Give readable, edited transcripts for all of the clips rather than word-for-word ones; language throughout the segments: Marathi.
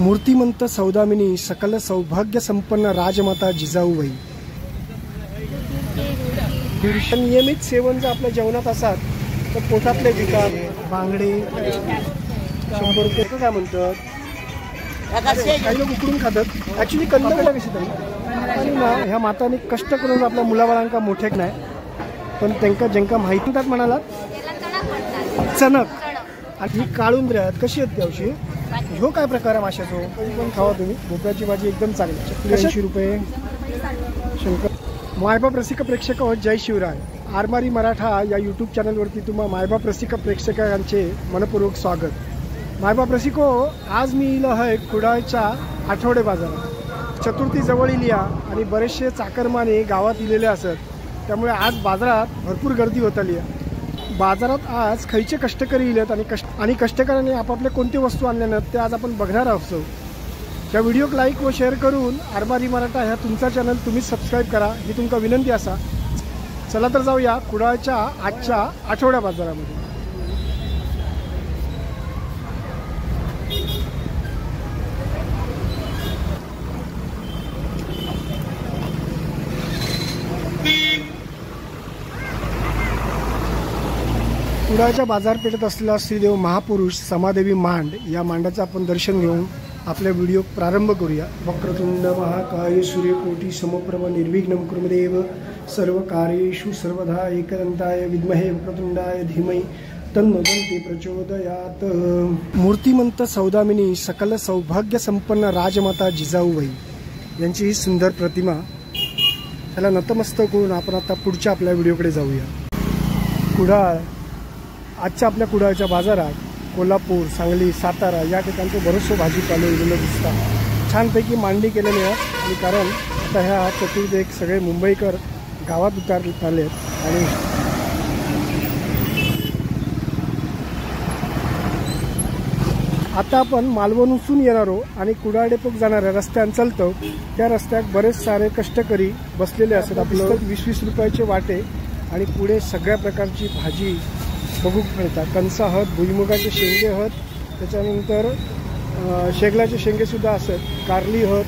मूर्तिमंत सौदामिनी सकल सौभाग्य संपन्न राजमाता जिजाऊबाई। नियमित सेवन जर आपल्या जेवणात असाल तर पोटातले विकार बांगडे 100 रुपये काय म्हणतात, काही लोक उकडून खातात। ऍक्च्युली कंद कशी तरी आणि ना ह्या माताने कष्ट करून आपल्या मुलाबाळांका मोठेक नाही, पण त्यांना ज्यांका माहिती म्हणतात म्हणाला चणक आणि ही काळुंद्रे आहेत। कशी आहेत त्यावशी? ह्यो काय प्रकार आहे माशाचो? कधी पण खावा तुम्ही। भोपळ्याची भाजी एकदम चांगली, चकली 80 रुपये। शंकर मायबाप रसिक प्रेक्षक जय शिवराय। आरमारी मराठा या यूट्यूब चॅनलवरती तुम्हा मायबाप रसिक प्रेक्षकांचे मनपूर्वक स्वागत। मायबाप रसिको, आज मी इलो आहे कुडाळच्या आठवडे बाजारात। चतुर्थी जवळ इली आणि बरेचसे चाकरमाने गावात इलेले असत, त्यामुळे आज बाजारात भरपूर गर्दी होत आली आहे। बाजारात आज खैचे कष्टकरी इलेत आणि कष्टकऱ्यांनी आपापले कोणते वस्तू आणल्या ते आज आपण बघणार आहोत। या व्हिडिओक लाईक व शेअर करून आरमारी मराठा ह्या तुमचा चॅनल तुम्ही सबस्क्राईब करा ही तुमका विनंती असा। चला तर जाऊया कुडाळच्या आजच्या आठवड्या बाजारामध्ये। कुडाळच्या बाजारपेठेत असलेला श्रीदेव महापुरुष समादेवी मांड या मांडाचं आपण दर्शन घेऊन आपल्या व्हिडिओ प्रारंभ करूया। वक्रतुंड महाकाय सूर्यकोटी समप्रभ निर्विघ्नं कुर्मदेव सर्व कार्येषु सर्वदा एकदन्ताय विद्महे वक्रतुंडाय धीमहि तन्नो दन्ति प्रचोदयात्। मूर्तिमंत सौदामिनी सकल सौभाग्य संपन्न राजमाता जिजाऊबाई यांची ही सुंदर प्रतिमा, त्याला नतमस्तक होऊन आपण आता पुढच्या आपल्या व्हिडिओकडे जाऊया। कुडाळ आजच्या आपल्या कुडाळच्या बाजारात कोल्हापूर, सांगली, सातारा या ठिकाणचे बरेचसे भाजीपाले इलेले दिसतात। छानपैकी मांडणी केलेली आहे आणि कारण आता ह्या चतुर्थीक सगळे मुंबईकर गावात उतरले आले आणि आता आपण मालवणहून येणारो आणि कुडाळ डेपोक जाणाऱ्या रस्त्यान चालतो, त्या रस्त्यात बरेच सारे कष्टकरी बसलेले असतात। आपलं 20-20 रुपयाचे वाटे आणि पुढे सगळ्या प्रकारची भाजी बघू मिळतात। कणस आहात, भुईमुगाचे शेंगे आहात, त्याच्यानंतर शेगलाचे शेंगेसुद्धा असतात, कारली आहात,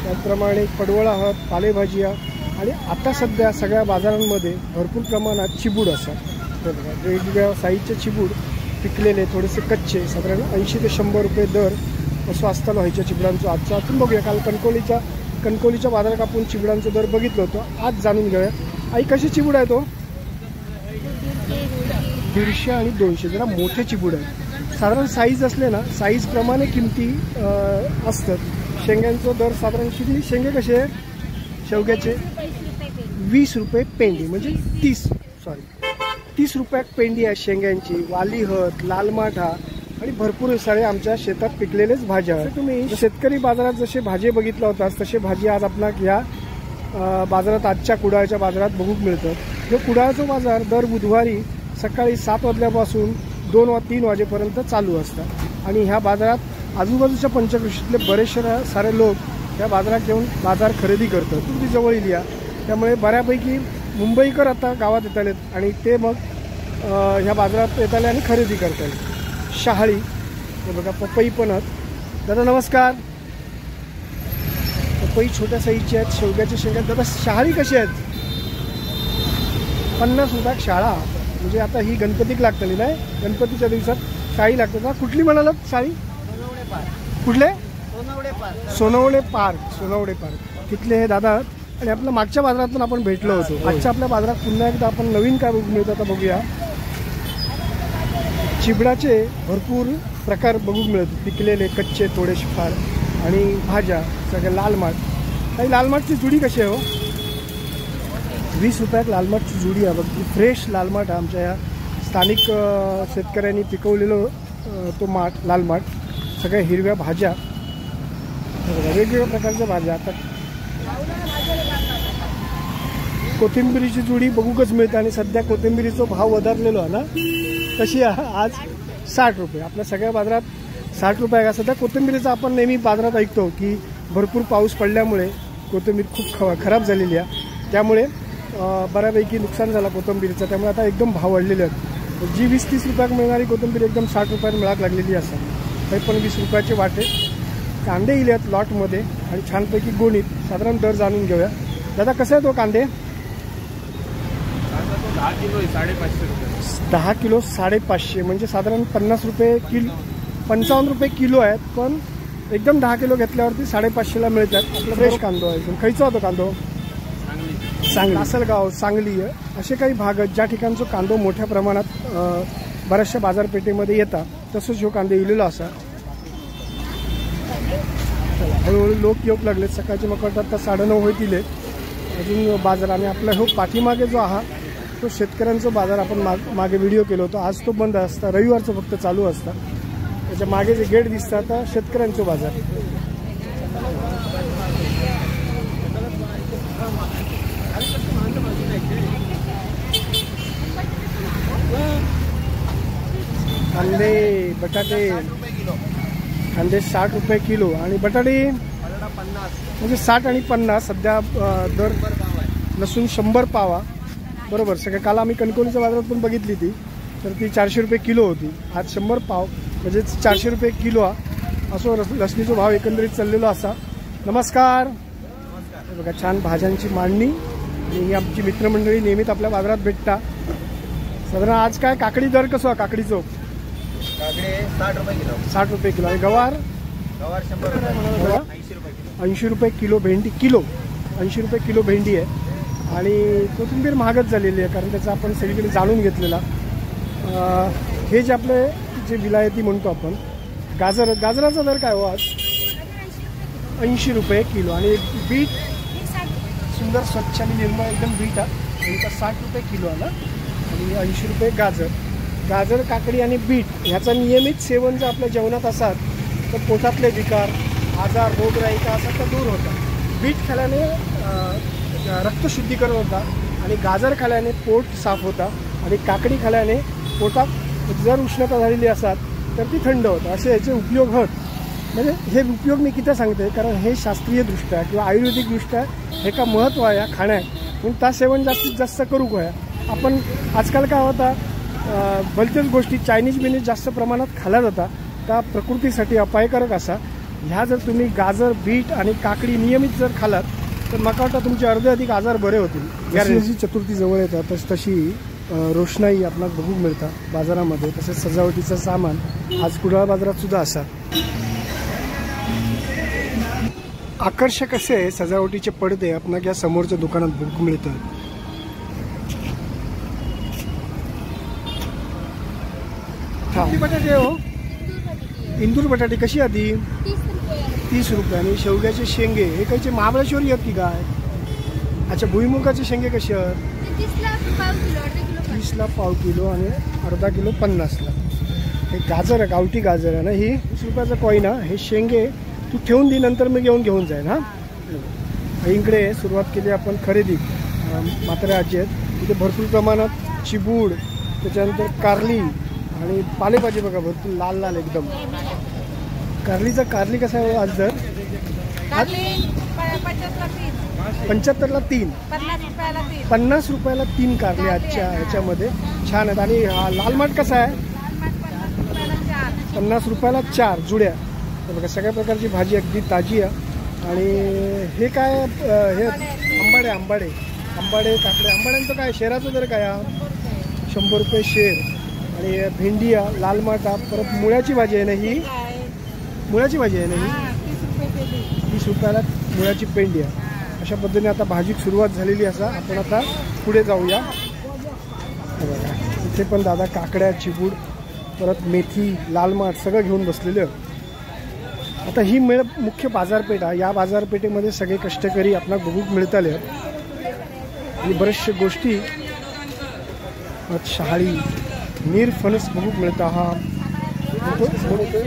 त्याचप्रमाणे पडवळ आहात, पालेभाजी आहे आणि आता सध्या सगळ्या बाजारांमध्ये भरपूर प्रमाणात चिबूड असतात। वेगवेगळ्या साईजचे चिबूड पिकलेले, थोडेसे कच्चे, साधारण 80 ते 100 रुपये दर असं असताना व्हायच्या चिबडांचं। आजचं आपण बघूया, काल कणकोलीच्या बाजारात आपण चिबडांचं दर बघितलं होतं, आज जाणून घेऊया। आई कशी चिबूड आहे? तो 150 आणि 200, जरा मोठे चिबूड आहे। साधारण साईज असले ना साईज प्रमाणे किमती असतात। शेंग्यांचा दर साधारण किती? शेंगे कसे शेवग्याचे 20 रुपये पेंडी, म्हणजे 30 रुपयात पेंडी आहे शेंग्यांची। वाली हत, लाल माठा आणि भरपूर सारे आमच्या शेतात पिकलेलेच भाज्या आहेत। तुम्ही शेतकरी बाजारात जसे भाजी बघितला होता तसे भाजी आज आपल्याला या बाजारात आजच्या कुडाळच्या बाजारात बघू मिळतात। जो कुडाळचा बाजार दर बुधवारी सकाळी 7 वाजल्यापासून 2 वा 3 वाजेपर्यंत चालू असतात आणि ह्या बाजारात आजूबाजूच्या पंचक्रोशीतले बरेचसे सारे लोक या बाजारात येऊन बाजार खरेदी करतात। तुमची जवळ इली आहे, त्यामुळे बऱ्यापैकी मुंबईकर आता गावात येत आलेत आणि ते मग ह्या बाजारात येत आले आणि खरेदी करतात। शहाळी हे बघा, पपई पण आहेत। दादा नमस्कार। पपई छोट्या साईजचे आहेत, शेवग्याचे शेंगे। दादा शहाळी कशी आहेत? 50 रुपयात शाळा, म्हणजे आता ही गणपतीक लागतली नाही, गणपतीच्या दिवसात शाळी लागतात ना। कुठली म्हणालात शाळी? कुठले? सोनवडे पार्क तिथले हे दादा। आणि आपल्या मागच्या बाजारात पण आपण भेटलो होतो। आजच्या आपल्या बाजारात पुन्हा एकदा आपण नवीन काय बघून मिळतं आता बघूया। चिबडाचे भरपूर प्रकार बघू मिळतात, पिकलेले, कच्चे, थोडेसे फार आणि भाज्या सगळ्या। लाल माठ, काही लाल माठची जुडी कशी आहे हो? 20 रुपयात लाल माठची जुडी आहे बघ। फ्रेश लाल माठ आमच्या या स्थानिक शेतकऱ्यांनी पिकवलेलं तो माठ, लाल माठ। सगळ्या हिरव्या भाज्या, वेगवेगळ्या प्रकारच्या भाज्या। आता कोथिंबिरीची जुडी बघूकच मिळते आणि सध्या कोथिंबिरीचा भाव वधारलेलो आहे ना, तशी आज 60 रुपये। आपल्या सगळ्या बाजारात 60 रुपये का? सध्या कोथिंबिरीचा आपण नेहमी बाजारात ऐकतो की भरपूर पाऊस पडल्यामुळे कोथिंबीर खूप खराब झालेली आहे, त्यामुळे बऱ्यापैकी नुकसान झाला कोथिंबीरीचं, त्यामुळे आता एकदम भाव वाढलेले आहेत। जी 20-30 रुपयात मिळणारी कोथिंबीर एकदम 60 रुपयात मिळाक लागलेली असतात। काही पण 20 रुपयाचे वाटे कांदे इले आहेत लॉटमध्ये आणि छानपैकी गोणीत. साधारण दर जाणून घेऊया. दादा कसं आहे तो कांदे? 10 किलो 550 रुपये. 10 किलो 550 म्हणजे साधारण 50 रुपये किलो, 55 रुपये किलो आहेत. पण एकदम 10 किलो घेतल्यावरती 550ला मिळतात. आपला फ्रेश कांदो आहे. खायचा होतो कांदो? सांगली, लासलगाव, सांगली असे काही भाग आहेत ज्या ठिकाणचा कांदो मोठ्या प्रमाणात बऱ्याचशा बाजारपेठेमध्ये येतात. तसंच ह्यो कांदे इलेलो असा. हळूहळू लोक येऊक लागले. सकाळचे मग वाटतात तर 9:30 होतील अजून बाजार. आणि आपला हो पाठीमागे जो आहात तो शेतकऱ्यांचा बाजार आपण मागे व्हिडिओ केला होता. आज तो बंद असता, रविवारचं फक्त चालू असता. त्याच्या मागे जे गेट दिसतात आता शेतकऱ्यांचा बाजार. कांदे, बटाटे, कांदे 60 रुपये किलो आणि बटाटे म्हणजे 60 आणि 50 सध्या दर. लसूण 100 पावा बरोबर. सगळं काल आम्ही कणकवलीच्या बाजारात पण बघितली ती, तर ती 400 रुपये किलो होती. आज 100 पाव म्हणजे 400 रुपये किलो असो लसणीचा भाव एकंदरीत चाललेलो असा. नमस्कार. बघा छान भाज्यांची मांडणी. आणि ही आमची मित्रमंडळी नियमित आपल्या बाजारात भेटता. साधारण आज काय काकडी दर कसो आहे? काकडीचो 60 रुपये किलो. 60 रुपये किलो. आणि गवार? 100 रुपये. 80 रुपये किलो. भेंडी किलो 80 रुपये किलो भेंडी आहे. आणि कोथिंबीर महागच झालेली आहे कारण त्याचा आपण सगळीकडे जाणून घेतलेला. हे जे आपले जे विलायती म्हणतो आपण गाजराचा दर काय हो आज? 80 रुपये किलो. आणि बीट सुंदर स्वच्छ आणि निर्मळ एकदम बीट आहे. आणि 60 रुपये किलो आला. आणि 80 रुपये गाजर, काकडी आणि बीट ह्याचा नियमित सेवन जर आपल्या जेवणात असाल तर पोटातले विकार, आजार, रोगराईका असा तर दूर होता. बीट खाल्याने रक्तशुद्धीकरण होता. आणि गाजर खाल्याने पोट साफ होता. आणि काकडी खाल्याने पोटात जर उष्णता झालेली असाल तर ती थंड होतं. असे याचे उपयोग होत. म्हणजे हे उपयोग मी किती सांगते कारण हे शास्त्रीयदृष्ट्या किंवा आयुर्वेदिकदृष्ट्या हे का महत्त्व आहे या खाण्यात. म्हणून त्या सेवन जास्तीत जास्त करू काय. आपण आजकाल काय होता भलत्याच गोष्टी चायनीज बिनीज जास्त प्रमाणात खाल्ल्या जातात त्या प्रकृतीसाठी अपायकारक असा. ह्या जर तुम्ही गाजर, बीट आणि काकडी नियमित जर खालात तर मला वाटतं तुमचे अर्धे अधिक आजार बरे होतील. गणेश चतुर्थी जवळ येतात तशी रोषणाई आपल्याला बघू मिळतात बाजारामध्ये. तसेच सजावटीचं सामान आज कुडाळ बाजारात सुद्धा असा. आकर्षक असे सजावटीचे पडदे आपल्याला या समोरच्या दुकानात बघू मिळतात. बटाटे हो, इंदूर बटाटे कशी आधी? 30 रुपये. आणि शेवग्याचे शेंगे हे कायचे महाबळेश्वरी आहेत की काय? अच्छा, भुईमुगाचे शेंगे कसे आहेत? 30ला पाव किलो आणि अर्धा किलो 50ला. हे गाजर आहे, गावठी गाजर आहे ना. ही 20 रुपयाचा कॉईन आहे. हे शेंगे तू ठेवून दे, नंतर मी घेऊन जाईन. हां, इकडे सुरुवात केली आपण खरेदी. म्हाताऱ्या आजी आहेत इथे भरपूर प्रमाणात. चिबूड, त्याच्यानंतर कारली आणि पालेभाजी बघा भरपूर लाल लाल एकदम. कारली कसा आहे आज दर? 75ला 3, 50 रुपयाला 3 कारली आजच्या ह्याच्यामध्ये. छान आहेत. आणि लाल माठ कसा आहे? 50 रुपयाला 4 जुड्या. बघा सगळ्या प्रकारची भाजी अगदी ताजी आहे. आणि हे काय? हे आंबाडे काकडे. आंबाड्यांचं काय शेराचं दर काय? 100 रुपये शेर. आणि भेंडी आहे, लाल माठा. परत मुळ्याची भाजी आहे ना. ही मुळ्याची भाजी आहे ना. ही 30 रुपयाला मुळ्याची पेंडी आहे. अशा पद्धतीने आता भाजी सुरुवात झालेली असा. आपण आता पुढे जाऊया. बघा इथे पण दादा काकड्या, चिबूड, परत मेथी, लाल माठ सगळं घेऊन बसलेले. आता ही मुख्य बाजारपेठ आहे. या बाजारपेठेमध्ये सगळे कष्टकरी आपल्याला बघूक मिळताले. आणि बऱ्याचशा गोष्टी शहाळी, फणस बघूक मिळता. हा 120 रुपये.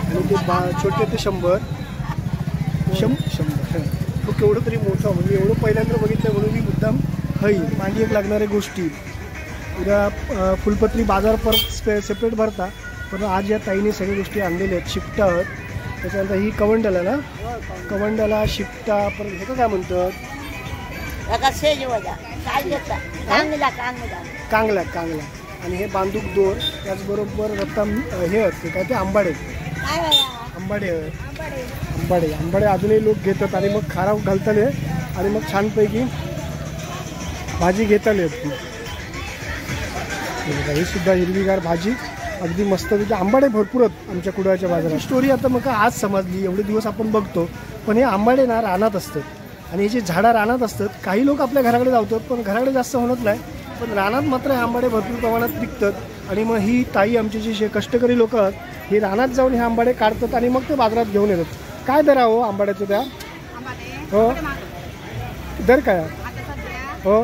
आणि ते छोटे ते 100. तो केवढं तरी मोठा. म्हणजे एवढं पहिल्यांदा बघितलं म्हणून मी मुद्दाम हई मांडी एक लागणाऱ्या गोष्टी. उद्या फुलपत्री बाजार परत सेपरेट भरता. पण आज या ताईने सगळ्या गोष्टी आणलेल्या आहेत. शिपटा आहेत, त्याच्यानंतर ही कवंडला ना, कवंडला शिपटा. परत हे काय म्हणतात? कांगला. आणि हे बांदूक दोर. त्याचबरोबर रत्ता हे आहेत काय ते आंबाडे आंबाडे आंबाडे आंबाडे अजूनही लोक घेतात आणि मग खारा घालताले आणि मग छानपैकी भाजी घेताले. ही सुद्धा हिरवीगार भाजी अगदी मस्त. आंबाडे भरपूर आहेत आमच्या कुडाळच्या बाजारात. स्टोरी आता मग आज समजली. एवढे दिवस आपण बघतो पण हे आंबाडे ना रानात असतात आणि हे जे झाडं रानात असतात. काही लोक आपल्या घराकडे जातात पण घराकडे जास्त होत नाही, पण रानात मात्र हे आंबाडे भरपूर प्रमाणात पिकतात. आणि मग ही ताई आमची जी कष्टकरी लोक आहेत हे रानात जाऊन हे आंबाडे काढतात आणि मग ते बाजारात घेऊन येतात. काय दर हो आंबाड्याचं त्या? हो दर काय हो?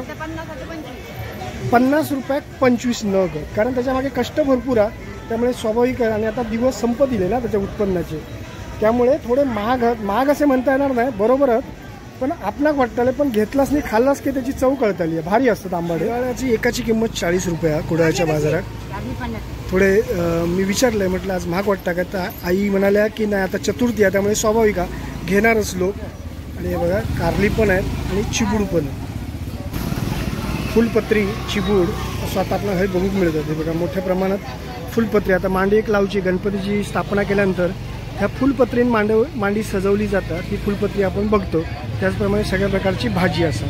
50 रुपये 25 नग. कारण त्याच्यामागे कष्ट भरपूर आहे त्यामुळे स्वाभाविक आहे. आणि आता दिवस संपत दिले ना त्याच्या उत्पन्नाचे, त्यामुळे थोडे महाग असे म्हणता येणार नाही, बरोबरच. पण आपला वाटताले पण घेतलाच नाही खाल्लाच की त्याची चव कळताली. भारी असतात आंबाडे. याची एकाची किंमत 40 रुपये आहे कुडाळच्या बाजारात. थोडे मी विचारलंय म्हटलं आज महाग वाटतं का, तर आई म्हणाल्या की नाही आता चतुर्थी आहे त्यामुळे स्वाभाविक घेणारच लोक. आणि हे बघा कारली पण आहेत आणि चिबूड पण आहे. फुलपत्री चिबूड असं आता आपल्याला हे बघूक मिळतं. हे बघा मोठ्या प्रमाणात फुलपत्री. आता मांडी एक लावची गणपतीची स्थापना केल्यानंतर ह्या फुलपत्रीने मांडी सजवली जातात. ही फुलपत्री आपण बघतो. त्याचप्रमाणे सगळ्या प्रकारची भाजी असतात.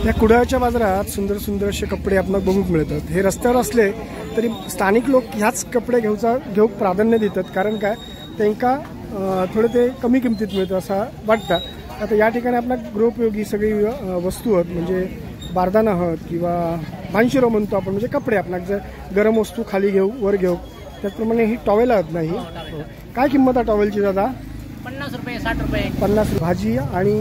या कुडाळच्या बाजारात सुंदर सुंदर असे कपडे आपल्याला बघूक मिळतात. हे रस्त्यावर असले तरी स्थानिक लोक ह्याच कपडे घेऊक प्राधान्य देतात. कारण काय त्यांना थोडे ते कमी किमतीत मिळतं असं वाटतं. आता या ठिकाणी आपला गृहोपयोगी सगळी वस्तू आहेत, म्हणजे बारदाना आहेत किंवा भानशिरो म्हणतो आपण, म्हणजे कपडे आपल्याला जर गरम वस्तू खाली घेऊ वर घेऊ. त्याचप्रमाणे ही टॉवेल आहेत नाही. काय किंमत आहे टॉवेलची दादा? 50 रुपये 60 रुपये. 50. भाजी आणि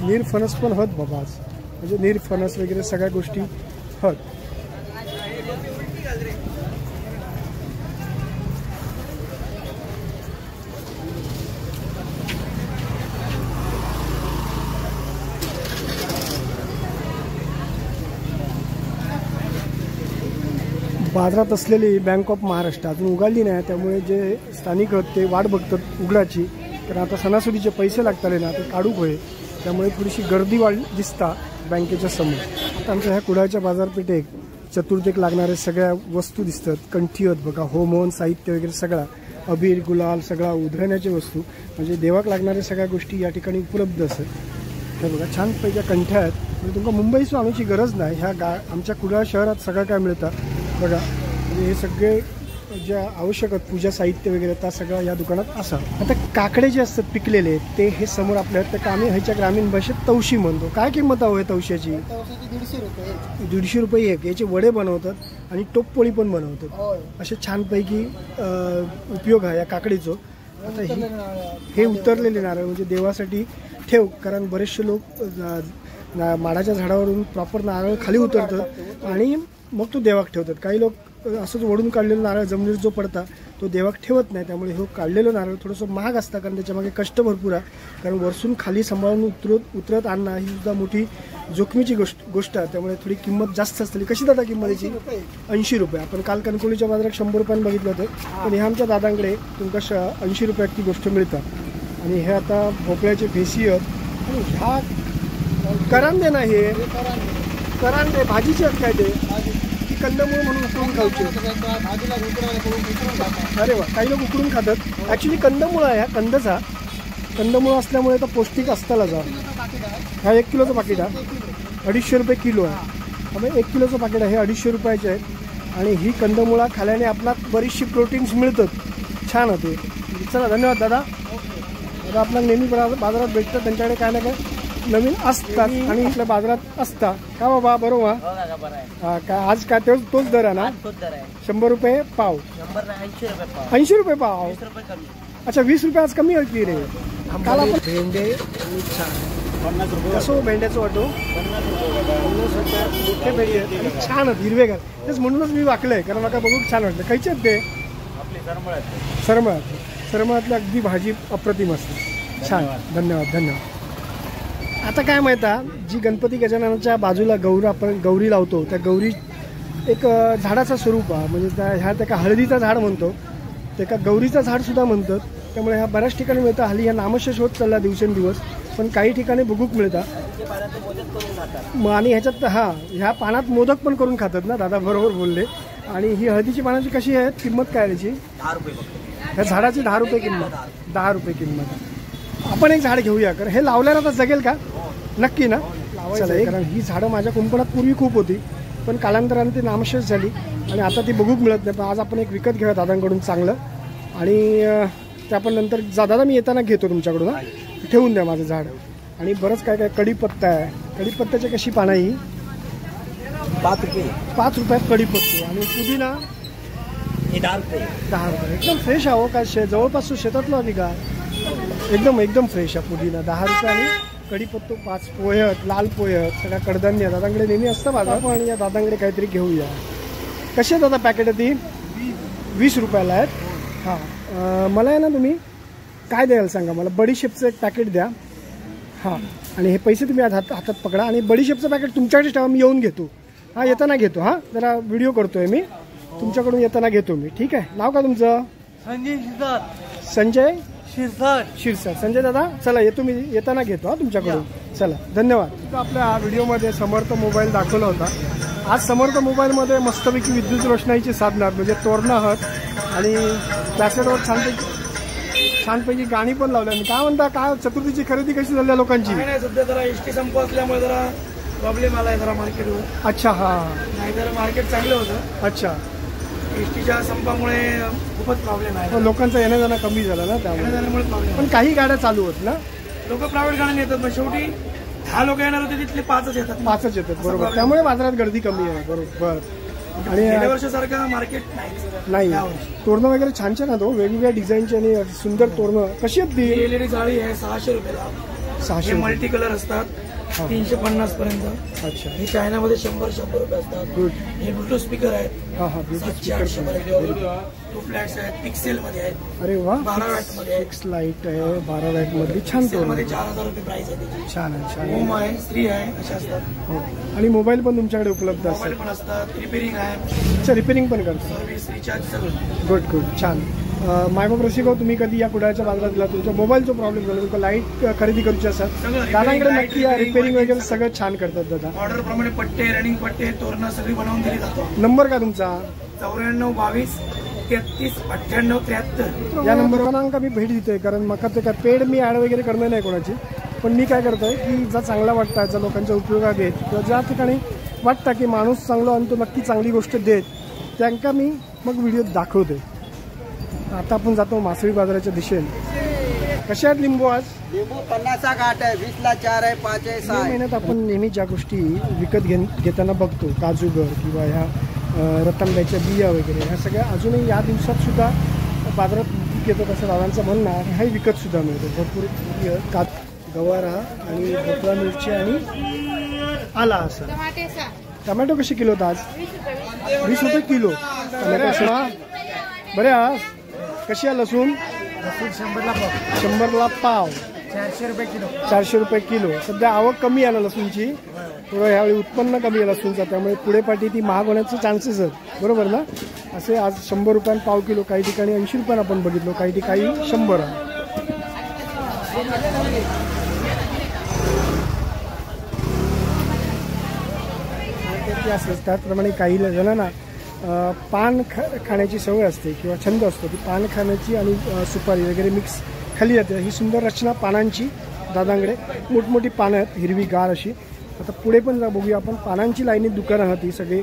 निरफणस पण आहेत बाबा आज, म्हणजे निरफणस वगैरे सगळ्या गोष्टी आहेत. बाजारात असलेली बँक ऑफ महाराष्ट्र अजून उघडली नाही, त्यामुळे जे स्थानिक आहेत ते वाट बघतात उघडाची. कारण आता सणासुदीचे पैसे लागताले ना ते काढूक होय, त्यामुळे थोडीशी गर्दी दिसता बँकेच्या समोर. आता आमच्या ह्या कुडाळच्या बाजारपेठेत चतुर्थीक लागणारे सगळ्या वस्तू दिसतात. कंठी आहेत बघा, होमवन साहित्य वगैरे सगळा, अबीर गुलाल सगळा, उधळण्याच्या वस्तू म्हणजे देवाक लागणाऱ्या सगळ्या गोष्टी या ठिकाणी उपलब्ध असतात. हे बघा छानपैकी कंठ्या आहेत. म्हणजे तुमका मुंबईसून आणायची गरज नाही. ह्या आमच्या कुडाळ शहरात सगळं काय मिळतं बघा. म्हणजे हे सगळे ज्या आवश्यक आहेत पूजा साहित्य वगैरे त्या सगळं या दुकानात असा. आता काकडे जे असतात पिकलेले ते हे समोर आपल्या तर आम्ही ह्याच्या ग्रामीण भाषेत तवशी म्हणतो. काय किंमत आहे तवशाची? 150 रुपये. 150 रुपये एक. याचे वडे बनवतात आणि टोपपोळी पण बनवतात. असे छानपैकी उपयोग आहे या काकडीचं. आता हे उतरलेले नारळ म्हणजे देवासाठी ठेव, कारण बरेचसे लोक माडाच्या झाडावरून प्रॉपर नारळ खाली उतरतात आणि मग तो देवाक ठेवतात. काही लोक असंच ओढून काढलेलं नारळ जमिनीवर जो पडता तो देवाक ठेवत नाही. त्यामुळे हे काढलेलं नारळ थोडंसं महाग असतं, कारण त्याच्यामागे कष्ट भरपूर आहे. कारण वरसून खाली सांभाळून उतरत आणणं ही सुद्धा मोठी जोखमीची गोष्ट आहे. त्यामुळे थोडी किंमत जास्त असते. कशी दादा किंमत याची? 80 रुपये. आपण काल कणकोलीच्या बाजारात 100 रुपयानं बघितलं होतं, पण ह्या आमच्या दादांकडे तुमका 80 रुपयात ती गोष्ट मिळतात. आणि हे आता भोपळ्याचे फेसी आहेत. आणि ह्या करांदे नाही, हे करांदे भाजीचे आहेत काय ते? ती कंदमूळ म्हणून उकळून खायची. अरे वा, काही लोक उकळून खातात. ॲक्च्युली कंदमूळ आहे, ह्या कंदचा कंदमूळ असल्यामुळे तर पौष्टिक असताला जा. हा 1 किलोचं पाकिट आहे, 250 रुपये किलो आहे. त्यामुळे 1 किलोचं पाकिट आहे, हे 250 रुपयाचे आहेत. आणि ही कंदमुळा खाल्याने आपला बरीचशी प्रोटीन्स मिळतात. छान होते. चला धन्यवाद दादा. दादा आपल्याला नेहमी बाजारात भेटतात, त्यांच्याकडे काय ना काय नवीन असतात आणि आपल्या बाजारात असतात का बाबा? बरोबर. हा काय आज काय तोच दर आहे ना? 100 रुपये पाव. 80 रुपये पाव. अच्छा 20 रुपये आज कमी होती रे. काल आपण भेंडे कसं भेंड्याचं वाटो 50 रुपये मोठे भेंडे आहेत. छान आहेत हिरवेगार. तेच म्हणूनच मी वाकलंय, कारण मला बघून छान वाटलं. खायचे आहेत ते? सरमळ्यातली अगदी भाजी अप्रतिम असते. छान. धन्यवाद. आता काय माहिती आहे, जी गणपती गजाननाच्या बाजूला आपण गौरी लावतो, त्या गौरी एक झाडाचं स्वरूप आहे. म्हणजे ह्या त्या हळदीचं झाड म्हणतो, त्या गौरीचं झाडसुद्धा म्हणतात. त्यामुळे ह्या बऱ्याच ठिकाणी मिळतं. हल्ली ह्या नामशेष होत चालला दिवसेंदिवस, पण काही ठिकाणी बघूक मिळतात. आणि ह्याच्यात ह्या पानात मोदक पण करून खातात ना दादा, बरोबर बोलले. आणि ही हळदीची पानाची कशी आहे किंमत काय याची? ह्या झाडाची 10 रुपये किंमत, 10 रुपये किंमत. आपण एक झाड घेऊया, कारण हे लावल्यानं आता जगेल का? नक्की ना? लावायचं, कारण ही झाडं माझ्या कुंपणात पूर्वी खूप होती, पण कालांतराने ती नामशेष झाली आणि आता ती बघूक मिळत नाही. पण आज आपण एक विकत घेऊया दादांकडून चांगलं, आणि ते आपण नंतर दादा मी येताना घेतो तुमच्याकडून. हा, ठेवून द्या माझं झाड. आणि बरंच काय काय, कढीपत्ता आहे. कढीपत्त्याची कशी पानं ही? 5 रुपये. 5 रुपयात कढीपत्ते. आणि पुदिना 10 रुपये. 10 रुपये. एकदम फ्रेश आहे हो का? जवळपास शेतातलं आली का? एकदम फ्रेश आहे पुदिना 10 रुपये. आणि कढीपत्तो 5. पोह्यात, लाल पोह्यात, सगळ्या कडधान्य दादांकडे नेहमी असतं माझा. पण या दादांकडे काहीतरी घेऊया. कशी आहे दादा पॅकेट आहे ती? 20 रुपयाला आहेत. हां, मला आहे ना, तुम्ही काय द्याल सांगा मला? बडीशेपचं एक पॅकेट द्या. हां, आणि हे पैसे तुम्ही हातात पकडा. आणि बडीशेपचं पॅकेट तुमच्याकडेच ठेवा, मी येऊन घेतो. हां, येताना घेतो. हां, जरा व्हिडिओ करतोय मी तुमच्याकडून, येताना घेतो मी. ठीक आहे? नाव का तुमचं? संजय शिरसाट. संजय शिरसाट. संजय दादा, चला येतो मी, येताना घेतो हा तुमच्याकडून. चला, धन्यवाद. आपल्या व्हिडिओमध्ये समर्थ मोबाईल दाखवला होता. आज समर्थ मोबाईलमध्ये मस्तपैकी विद्युत रोषणाईची साधनं, म्हणजे तोरणं आहात आणि कॅसेटवर छानपैकी गाणी पण लावल्या. काय म्हणता, काय चतुर्थीची खरेदी कशी झाली लोकांची? नाही, सध्या जरा एसटी संप असल्यामुळे जरा प्रॉब्लेम आलाय जरा मार्केटवर. अच्छा, हां, नाही तर मार्केट चांगलं होतं. अच्छा. एसटीच्या संपामुळे खूपच प्रॉब्लेम आहे. लोकांचा येणं जाणं कमी झालं ना त्यामुळे. प्रॉब्लेम. पण काही गाड्या चालू होत ना. लोक प्रायव्हेट गाड्याने येतात, मग शेवटी 10 लोक येणार होते तिथले 5च येतात. 5च येतात, बरोबर. त्यामुळे बाजारात गर्दी कमी आहे, बरोबर. आणि गेल्या वर्षासारखं मार्केट नाही. तोरणं वगैरे छान छान आहेत, वेगवेगळ्या डिझाईनची आणि सुंदर तोरणं. कशी आहेत ती? LED जाळी आहे 600 रुपयाला. 600. मल्टी कलर असतात 350 पर्यंत. अच्छा. हे चायनामध्ये 100 रुपये असतात. गुड. हे ब्लूटूथ स्पीकर आहेत. हां हां, ब्लूटूथ 700-800 स्पीकर. पर्यंत. 2 फ्लॅट्स आहेत, पिक्सेल मध्ये आहेत. अरे वा. 12 वॅट मध्ये आहे. फिक्स लाईट आहे, 12 वॅट मध्ये. छान पिक्सेल मध्ये तोरण. 4000 रुपये प्राइस आहे त्याची. छान आहे, छान होम आहे. आहे, स्त्री आहे, अशा असतात. हो. आणि मोबाईल पण तुमच्याकडे उपलब्ध मोबाईल असतात? पण असतात. रिपेरिंग आहे, अच्छा, रिपेरिंग पण करतात. सर्व्हिस, रिचार्ज सगळं. गुड गुड, छान. मायबाप रसिको, तुम्ही कधी या कुडाळच्या बाजारात गेला, तुमच्या मोबाईलचा प्रॉब्लेम झाला, तुमचा लाईट खरेदी करूची असतात, सगळं दादांकडे repairing, नक्की या. light, रिपेरिंग वगैरे repairing सगळं छान करतात दादा. ऑर्डर प्रमाणे पट्टे, रनिंग पट्टे, तोरणं सगळी बनवून दिली जातात. नंबर का तुमचा? 94 22 33 98 73. या नंबरवर का मी भेट देतोय, कारण मका ते काय पेड मी ॲड वगैरे करणार नाही कोणाची. पण मी काय करतोय की जर चांगला वाटतं, जर लोकांच्या उपयोगात येत, किंवा ज्या ठिकाणी वाटतं की माणूस चांगला आणि तो नक्की चांगली गोष्ट देत, त्यांना मी मग व्हिडिओ दाखवते. आता आपण जातो मासळी बाजाराच्या दिशेने. कशा आहेत लिंबू आज? लिंबू 50चा गाठ आहे, 20ला 4 आहे, 5 आहे, 6 या आहे. महिन्यात आपण नेहमी ज्या गोष्टी विकत घेताना बघतो, काजूगर किंवा ह्या रतांब्याच्या बिया वगैरे, ह्या सगळ्या अजूनही या दिवसात सुद्धा बाजारात घेतो, असं दादांचं म्हणणं आहे. हाही विकत सुद्धा मिळतो भरपूर. गवारा आणि भोपळा मिरची आणि आला असं. टमॅटो कशी किलो आज? 20 रुपये किलो टमॅटो. बरे आज कशी आहे लसूण? 100ला पाव. 400 रुपये किलो. 400 रुपये किलो. सध्या आवक कमी आहे ना लसूणची, थोडं ह्यावेळी उत्पन्न कमी आहे लसूणचं, त्यामुळे पुढे पाठी ती महाग होण्याचे चान्सेस आहेत, बरोबर ना? असे आज 100 रुपयानं पाव किलो, काही ठिकाणी 80 रुपयानं आपण बघितलो, काही ठिकाणी 100 आहे. त्याचप्रमाणे काही जणांना पान खाण्याची सवय असते किंवा छंद असतो, ती पान खाण्याची आणि सुपारी वगैरे मिक्स खाली जाते. ही सुंदर रचना पानांची दादांकडे, मोठमोठी पानं आहेत, हिरवीगार अशी. आता पुढे पण बघूया आपण. पानांची लाईनीत दुकानं आहात, ही सगळी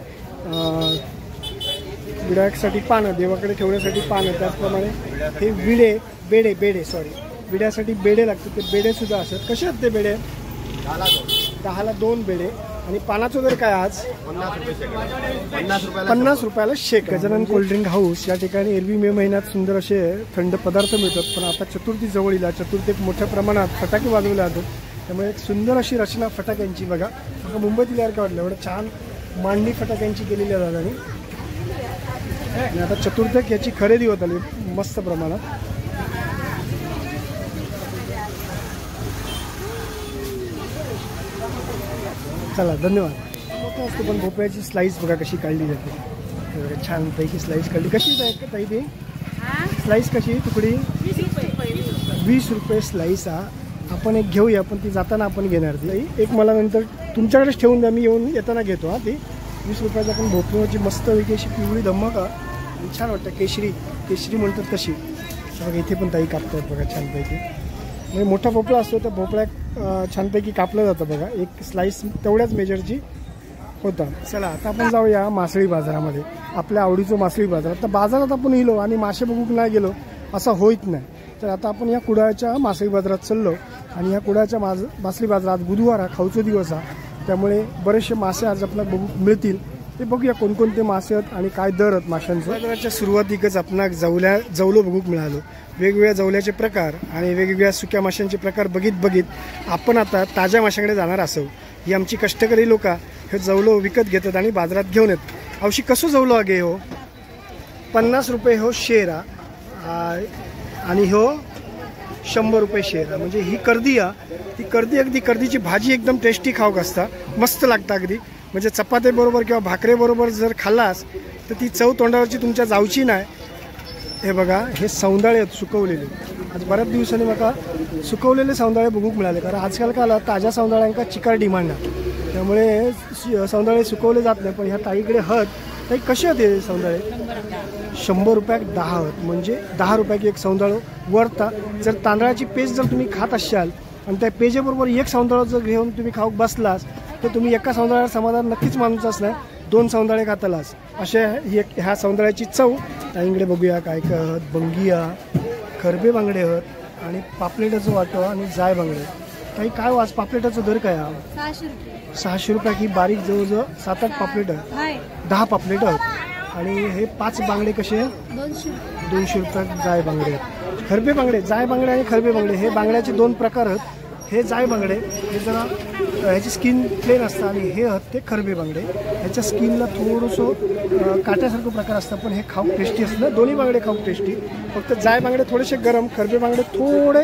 विड्यासाठी पानं, देवाकडे ठेवण्यासाठी पानं. त्याचप्रमाणे हे विड्यासाठी बेडे लागतात, ते बेडेसुद्धा असतात. कसे आहेत ते बेडे? 10ला 2 बेडे. आणि पानाचं दर काय आज? 50 रुपयाला शेक. गजानन कोल्ड्रिंक हाऊस या ठिकाणी एरवी मे महिन्यात सुंदर असे थंड पदार्थ मिळतात, पण आता चतुर्थी जवळ येईल. चतुर्थीत मोठ्या प्रमाणात फटाके वाजवले जातात, त्यामुळे एक सुंदर अशी रचना फटाक्यांची बघा. आता मुंबईत यार काय वाटलं, एवढं छान मांडणी फटाक्यांची केलेली आहे दादानी. आणि आता चतुर्थक याची खरेदी होत आली मस्त प्रमाणात. चला, धन्यवाद. मोठं असतं, पण भोपळ्याची स्लाईस बघा कशी काढली जाते, छानपैकी स्लाईस काढली. कशी आहे ताई ती स्लाईस? कशी तुकडी? 20 रुपये स्लाईस. आपण एक घेऊया, पण ती जाताना आपण घेणार. ती एक मला नंतर तुमच्याकडेच ठेवून द्या, मी येताना घेतो. ती 20 रुपयाची आपण भोपळ्याची मस्त वेगळी अशी पिवळी धम्मक, छान वाटतं. केशरी म्हणतात तशी. बघा इथे पण ताई कापतात बघा छानपैकी. म्हणजे मोठा भोपळा असतो तर भोपळा छानपैकी कापलं जातं बघा. एक स्लाइस तेवढ्याच मेजरची होता. चला आता आपण जाऊया मासळी बाजारामध्ये, आपल्या आवडीचं मासळी बाजार. तर बाजारात आपण गेलो आणि मासे बघूक नाही गेलो असं होईत नाही. तर आता आपण या कुडाळच्या मासळी बाजारात चाललो आणि या कुडाळच्या मासळी बाजारात बुधवार हा खाऊचा दिवस हा, त्यामुळे बरेचसे मासे आज आपल्याला बघू मिळतील. ते बघूया कोणकोणते मासे आहेत आणि काय दर आहेत माशांचे. बाजाराच्या सुरुवातीकच आपणाक जवलो बघूक मिळालो. वेगवेगळ्या जवल्याचे प्रकार आणि वेगवेगळ्या सुक्या माशांचे प्रकार बघित आपण आता ताज्या माशांकडे जाणार असो. ही आमची कष्टकरी लोक हे जवलो विकत घेतात आणि बाजारात घेऊन येतात. अवशी कसो जवलो आगे हो 50 रुपये हो शेरा आणि हो 100 रुपये शेरा. म्हणजे ही कर्दी ती कर्दी अगदी कर्दीची भाजी एकदम टेस्टी खाऊक असता, मस्त लागता अगदी. म्हणजे चपाती बरोबर किंवा भाकरे बरोबर जर खाल्लास तर ती चव तोंडावरची तुमच्या जाऊची नाही. हे बघा हे सौंदाळे आहेत सुकवलेले. आज बऱ्याच दिवसांनी मला सुकवलेले सौंदाळे बघूक मिळाले, कारण आजकाल काला ताज्या सौंदाळ्यांका चिकार डिमांड आहे, त्यामुळे सौंदाळे सुकवले जात नाही. पण ह्या ताईकडे हत ताई कसे होते सौंदाळे 100 रुपयाक 10 हत, म्हणजे 10 रुपयाक एक सौंदाळं वरता. जर तांदळाची पेज जर तुम्ही खात असाल आणि त्या पेजेबरोबर एक सौंदाळं जर घेऊन तुम्ही खाऊक बसलास तर तुम्ही एका सौंदाळ्यावर समाधान नक्कीच मानूच नाही, 2 सौंदाळे खातालास. असे ह्या सौंदाळ्याची चव ताईंकडे बघूया काय काय आहात. बंगिया, खरबे बांगडे आहेत आणि पापलेटाचं वाटो आणि जाय बांगडे. ताई काय वाज पापलेटाचा दर काय हा 600 रुपये. ही बारीक जवळजवळ 7-8 पापलेट आहे, 10 पापलेट आहेत. आणि हे 5 बांगडे कसे 200 रुपयात जाय बांगडे. खरबे बांगडे, जाय बांगडे आणि खरबे बांगडे हे बांगड्याचे 2 प्रकार आहेत. हे जाय बांगडे हे जरा ह्याची स्किन प्लेन असतं आणि हे आहेत ते खरबे बांगडे. ह्याच्या स्किनला थोडंसं काट्यासारखं प्रकार असतं, पण हे खाऊ टेस्टी असतं. दोन्ही बांगडे खाऊ टेस्टी. फक्त जाय बांगडे थोडेसे गरम, खरबे बांगडे थोडे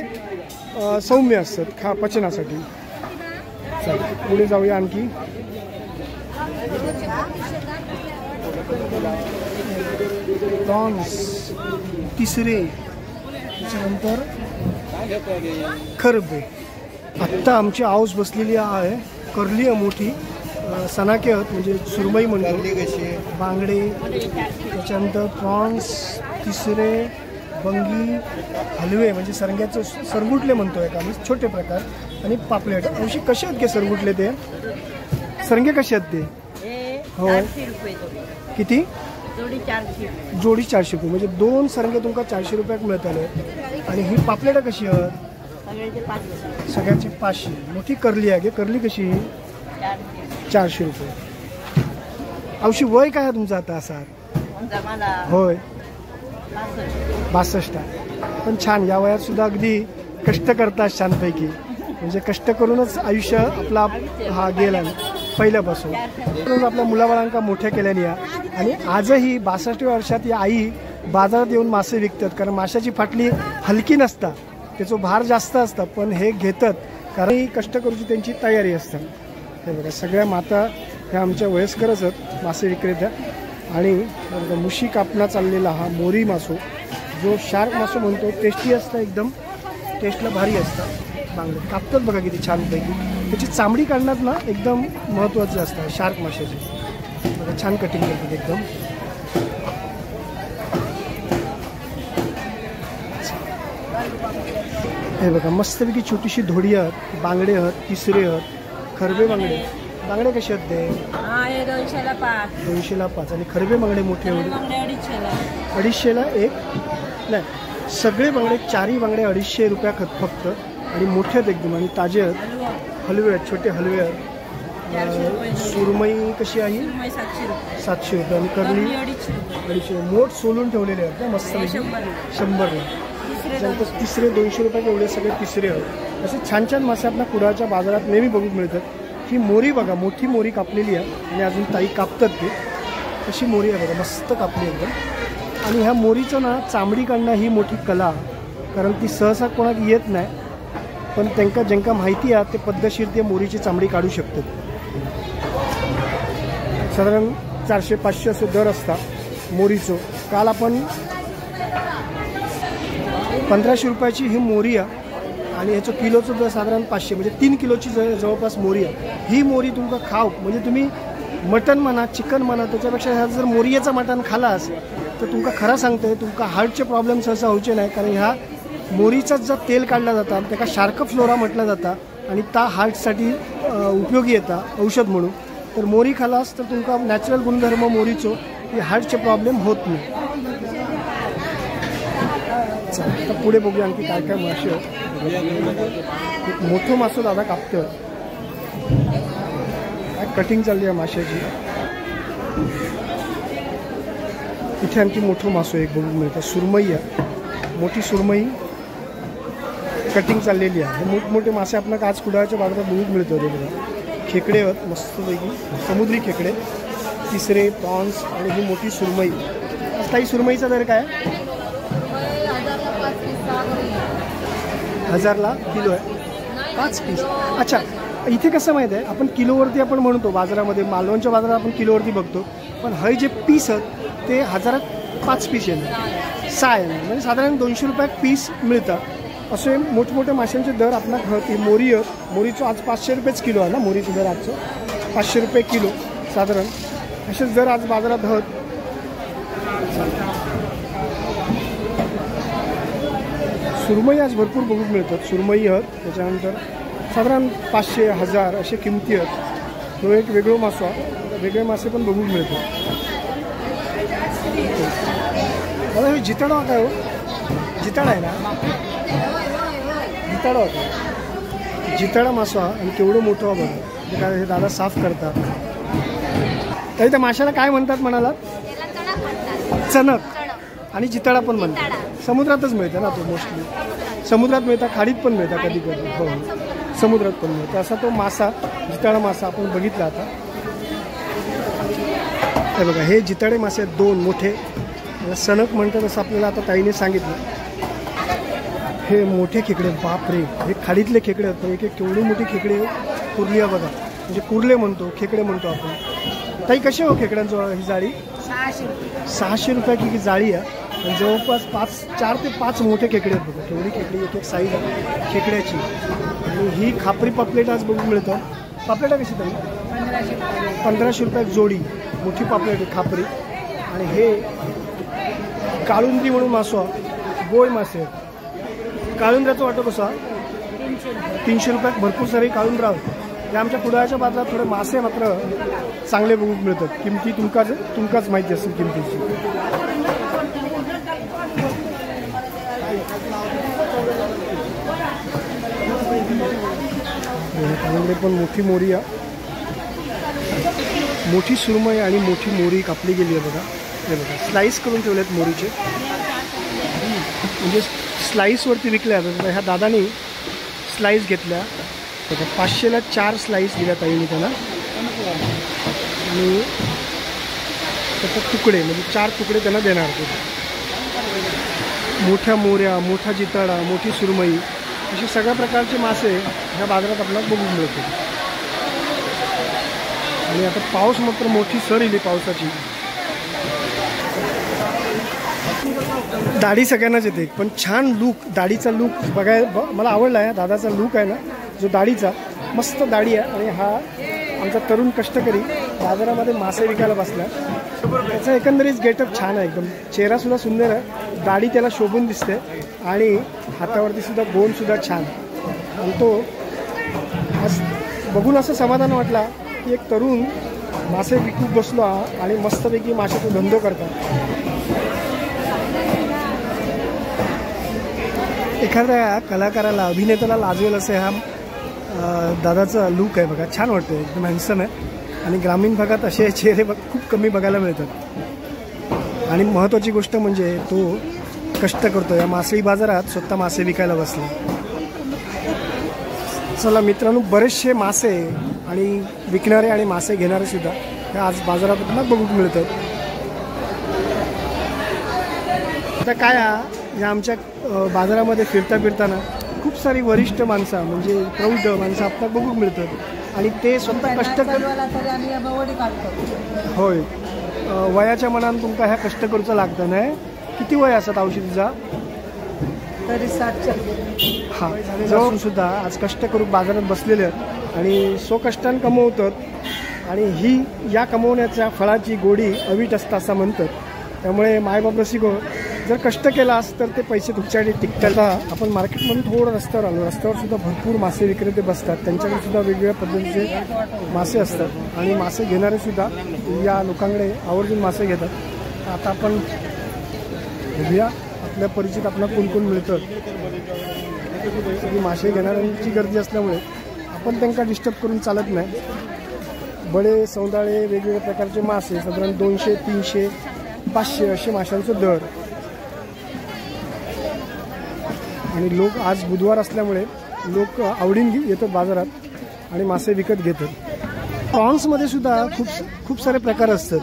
सौम्य असतात पचनासाठी. पुढे जाऊया आणखी. प्रॉन्स तिसरे, त्याच्यानंतर खरबे. आत्ता आमची आऊस बसलेली आहे, करली आहे मोठी. सनाके आहेत म्हणजे सुरमई म्हणतो, बांगडे, त्याच्यानंतर प्रॉन्स तिसरे, बंगी, हलवे म्हणजे सरंग्याचं सरगुटले म्हणतोय का आम्ही, छोटे प्रकार, आणि पापलेट. अशी कसे आहेत के सरगुटले ते सरंगे कसे आहेत ते हो किती जोडी 400 रुपये. म्हणजे 2 सरंगे तुमका 400 रुपयाक मिळतले. आणि ही पापलेट कशी आहेत सगळ्यांची 500. मोठी करली आहे, करली कशी 400 रुपये. अवशी वय काय आहे तुमचं आता असा होय 62 आहे. पण छान या वयात सुद्धा अगदी कष्ट करतात छानपैकी. म्हणजे कष्ट करूनच आयुष्य आपला हा गेला पहिल्यापासून. आपल्या मुलाबाळांका मोठ्या केल्याने आणि आजही 62व्या वर्षात या आई बाजारात येऊन मासे विकतात. कारण माशाची फाटली हलकी नसता, त्याचं भार जास्त असतं, पण हे घेतात कारण ही कष्ट करूची त्यांची तयारी असते. हे बघा सगळ्या माता ह्या आमच्या वयस्करच आहेत मासे विक्रेत्या. आणि मुशी कापणा चाललेला हा मोरी मासो जो शार्क मासो म्हणतो, टेस्टी असतं, एकदम टेस्टला भारी असतं. बांगडे कापतात बघा किती छानपैकी. त्याची चामडी काढण्यात ना एकदम महत्त्वाची असतं शार्क माशाची. बघा छान कटिंग करतात एकदम. हे बघा मस्तपैकी छोटीशी धोडी आहेत, बांगडे आहेत, तिसरे आहेत, खरबे बांगडे. बांगडे कसे आहेत ते 200ला 5 आणि खरबे बांगडे मोठे 250ला 1 नाही. सगळे बांगडे 4ही बांगडे 250 रुपयात फक्त. आणि मोठे आहेत एकदम आणि ताजे आहेत. हलवे आहेत, छोटे हलवे आहेत. सुरमई कशी आहे 700 रुपये आणि करली 250. मोठ सोलून ठेवलेले आहेत ना मस्त 100ला. त्यानंतर तिसरे 200 रुपये एवढे सगळे तिसरे आहेत. असे छान छान मासे आपल्या कुडाळच्या बाजारात नेहमी बघूक मिळतात. ही मोरी बघा मोठी मोरी कापलेली आहे आणि अजून ताई कापतात ते. अशी मोरी आहे बघा मस्त कापली एकदम. आणि ह्या मोरीचं ना चामडी काढणं ही मोठी कला, कारण ती सहसा कोणाक येत नाही. पण त्यांना ज्यांका माहिती आहे ते पद्धतशीर ते मोरीची चामडी काढू शकतात. साधारण 400-500 असे दर असतात मोरीचं. काल आपण 1500 रुपयाची ही मोरी आहे आणि ह्याचं किलोचं दर साधारण 500, म्हणजे 3 किलोची जवळपास मोरी आहे. ही मोरी तुमका खाऊ म्हणजे तुम्ही मटण म्हणा चिकन म्हणा त्याच्यापेक्षा ह्या जर मोरियाचं मटण खालास तर तुमका खरं सांगते तुमका हार्टचे प्रॉब्लेम सहसा होचे नाही, कारण ह्या मोरीचाच जर तेल काढला जाता त्याका शार्क फ्लोरा म्हटलं जाता आणि ता हार्टसाठी उपयोगी येता औषध म्हणून. तर मोरी खालास तर तुमका नॅचरल गुणधर्म मोरीचो की हार्टचे प्रॉब्लेम होत नाही. आता पुढे बघूया आणखी काय काय मासे आहेत. एक मोठं मासो दादा कापतोय, काय कटिंग चालली आहे माशाची. इथे आणखी मोठं मासो एक बघून मिळतं, सुरमई आहे, मोठी सुरमई कटिंग चाललेली आहे. हे मोठमोठे मासे आपल्याला आज कुडाळच्या बाजारात बघून मिळतात. हे बघा खेकडे आहेत मस्तपैकी, समुद्री खेकडे, तिसरे प्रॉन्स आणि ही मोठी सुरमई. ताई सुरमईचा दर काय? 1000ला किलो आहे, 5 पीस. अच्छा, इथे कसं माहीत आहे, आपण किलोवरती आपण म्हणतो बाजारामध्ये, मालवणच्या बाजारात आपण किलोवरती बघतो, पण हे जे पीस आहेत ते 1000 5 पीस येणार, 6 येणार, म्हणजे साधारण 200 रुपयात पीस मिळतात. असे मोठमोठ्या माशांचे दर आपल्याला कळते. मोरी आहेत, मोरीचं आज 500 रुपयेच किलो आहे ना, मोरीचं दर आजचं 500 रुपये किलो साधारण. असेच दर आज बाजारात आहेत. सुरमई आज भरपूर बघून मिळतात, सुरमई आहेत. त्याच्यानंतर साधारण 500 1000 असे किमती आहेत. तो एक वेगळं मासो आहे, वेगळे मासे पण बघून मिळतात. मला हे जिताडा काय हो, जिताडा आहे ना, जिताडा होता, जिताडा मासो हा आणि केवढं मोठं बघा. ते काय हे दादा साफ करतात. तरी त्या माशाला काय म्हणतात म्हणाला? चणक आणि जिताडा पण म्हणतात. समुद्रातच मिळतं ना तो, मोस्टली समुद्रात मिळतात, खाडीत पण मिळतात कधी कधी. हो, समुद्रात पण मिळतं. असा तो मासा जिताडा मासा आपण बघितला आता. हे बघा हे जिताडे मासे आहेत, 2 मोठे, सणक म्हणतात असं आपल्याला आता ताईने सांगितलं. हे मोठे खेकडे, बापरे, हे खाडीतले खेकडे आहेत. पण एक केवढी मोठी खेकडे कुर्ली आहे बघा, म्हणजे कुर्ले म्हणतो, खेकडे म्हणतो आपण. ताई कसे हो खेकड्यांचं ही जाळी? 600 रुपये की जाळी आहे. आणि जवळपास 4 ते 5 मोठे खेकडे आहेत बघा, केवढी खेकडी, एक एक साईज आहे खेकड्याची. आणि ही खापरी पापलेट आज बघून मिळतं. पापलेटा कशी ताई? 1500 रुपये जोडी, मोठी पापलेट आहे खापरी. आणि हे काळुंद्री म्हणून मासो, गोळ मासे आहेत. काळुंद्राचं वाटो कसा? 300 रुपयात भरपूर सारे काळुंद्रा आहेत. हे आमच्या कुडाळच्या बाजारात थोडे मासे मात्र चांगले बघून मिळतात. किमती तुमकाच माहिती असेल किमतीची. काळुंद्रे पण मोठी मोरी आहे, मोठी सुरमई आणि मोठी मोरी कापली गेली आहे बघा. हे बघा स्लाईस करून ठेवले आहेत मोरीचे, म्हणजे स्लाईसवरती विकल्या जातात. ह्या दादानी स्लाईस घेतल्या बघा, 500ला 4 स्लाईस दिल्या ताईने त्यांना. आणि त्याचे तुकडे म्हणजे 4 तुकडे त्यांना देणार होते. मोठ्या मोऱ्या, मोठा जिताडा, मोठी सुरमई असे सगळ्या प्रकारचे मासे ह्या बाजारात आपल्याला बघून मिळते. आणि आता पाऊस मात्र मोठी सर येईल पावसाची. दाढी सगळ्यांनाच येते, पण छान लूक, दाढीचा लूक बघायला मला आवडला आहे. दादाचा लूक आहे ना जो दाढीचा, मस्त दाढी आहे. आणि हा आमचा तरुण कष्टकरी बाजारामध्ये मासे विकायला बसला. त्याचा एकंदरीत गेटअप छान आहे, एकदम चेहरासुद्धा सुंदर आहे, दाढी त्याला शोभून दिसते आणि हातावरती सुद्धा गोंडसुद्धा छान. आणि तो आज बघून असं समाधान वाटला की एक तरुण मासे विकून बसलो आणि मस्तपैकी माशाचा धंदो करतात. एखाद्या कलाकाराला, अभिनेत्याला लाजवेल असं हा दादाचा लूक आहे बघा, छान वाटतं, एकदम हँडसम आहे. आणि ग्रामीण भागात असे चेहरे खूप कमी बघायला मिळतात. आणि महत्त्वाची गोष्ट म्हणजे तो कष्ट करतो. या मासळी बाजारात स्वतः मासे विकायला बसले. चला मित्रांनो, बरेचसे मासे आणि विकणारे आणि मासे घेणारे सुद्धा हे आज बाजारात बघून मिळतात. आता काय या आमच्या बाजारामध्ये फिरताना खूप सारी वरिष्ठ माणसं म्हणजे प्रौढ माणसं आपल्याला बघून मिळतात. आणि ते स्वतः कष्ट होय, वयाच्या मनानं तुमका ह्या कष्ट करूचं लागतं नाही. किती वय असतात औषधीचा? तरी 60च्या. हां, जवळ सुद्धा आज कष्ट करून बाजारात बसलेले आहेत आणि स्वकष्टानं कमवतात. आणि ही या कमवण्याच्या फळाची गोडी अवीट असतं असं म्हणतात. त्यामुळे मायबाप रसिको जर कष्ट केलास तर ते पैसे तुमच्याकडे टिकतात. आपण मार्केटमधून थोडं रस्त्यावर आलो. रस्त्यावर सुद्धा भरपूर मासे विक्रेते बसतात. त्यांच्याकडे सुद्धा वेगवेगळ्या पद्धतीचे मासे असतात आणि मासे घेणारे सुद्धा या लोकांकडे आवर्जून मासे घेतात. आता आपण बघूया आपल्या परिचित आपल्याला कोण कोण मिळतं. मासे घेणाऱ्यांची गर्दी असल्यामुळे आपण त्यांना डिस्टर्ब करून चालत नाही. बडे सौंदाळे वेगवेगळ्या प्रकारचे मासे साधारण 200, 300, 500 असे माशांचं दर. आणि लोक आज बुधवार असल्यामुळे लोक आवडीने येतात बाजारात आणि मासे विकत घेतात. प्रॉन्समध्ये सुद्धा खूप सारे प्रकार असतात.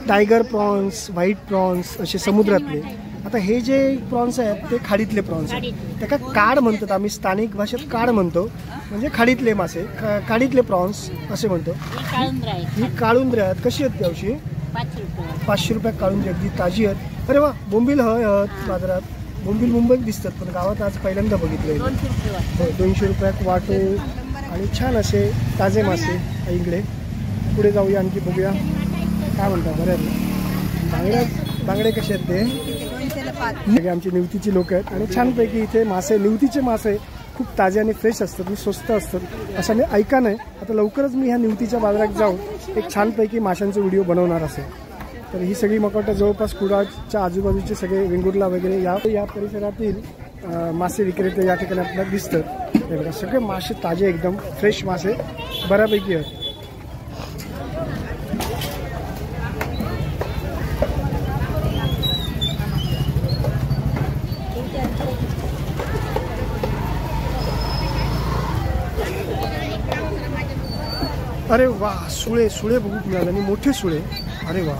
टायगर प्रॉन्स, व्हाईट प्रॉन्स असे समुद्रातले. आता हे जे प्रॉन्स आहेत ते खाडीतले प्रॉन्स आहेत. त्याला काड म्हणतात, आम्ही स्थानिक भाषेत काड म्हणतो, म्हणजे खाडीतले मासे, खाडीतले प्रॉन्स असे म्हणतो. ही काळुंद्रे आहेत. कशी आहेत त्यावशी? 500 रुपये काळुंद्रे. अगदी ताजी आहेत. अरे वा, बोंबील आहेत बाजारात. बोंबील मुंबईत दिसतात पण गावात आज पहिल्यांदा बघितले. 200 रुपयात वाटो आणि छान असे ताजे मासे इकडे. पुढे जाऊया आणखी बघूया काय म्हणतात. बऱ्याच बांगडे कसे आहेत ते? आमची निवतीची लोक आहेत आणि छानपैकी इथे मासे, निवतीचे मासे खूप ताजे आणि फ्रेश असतात आणि स्वस्त असतात असं मी ऐका नाही. आता लवकरच मी ह्या निवतीच्या बाजारात जाऊन एक छानपैकी माशांचा व्हिडिओ बनवणार असेल. तर ही सगळी मकोटा जवळपास कुडाळच्या आजूबाजूचे सगळे वेंगुर्ला वगैरे या परिसरातील मासे विक्रेते या ठिकाणी आपल्याला दिसतात. हे बघा सगळे मासे ताजे एकदम फ्रेश मासे बऱ्यापैकी आहेत. अरे वा, सुळे बघू मिळाले आणि मोठे सुळे. अरे वा,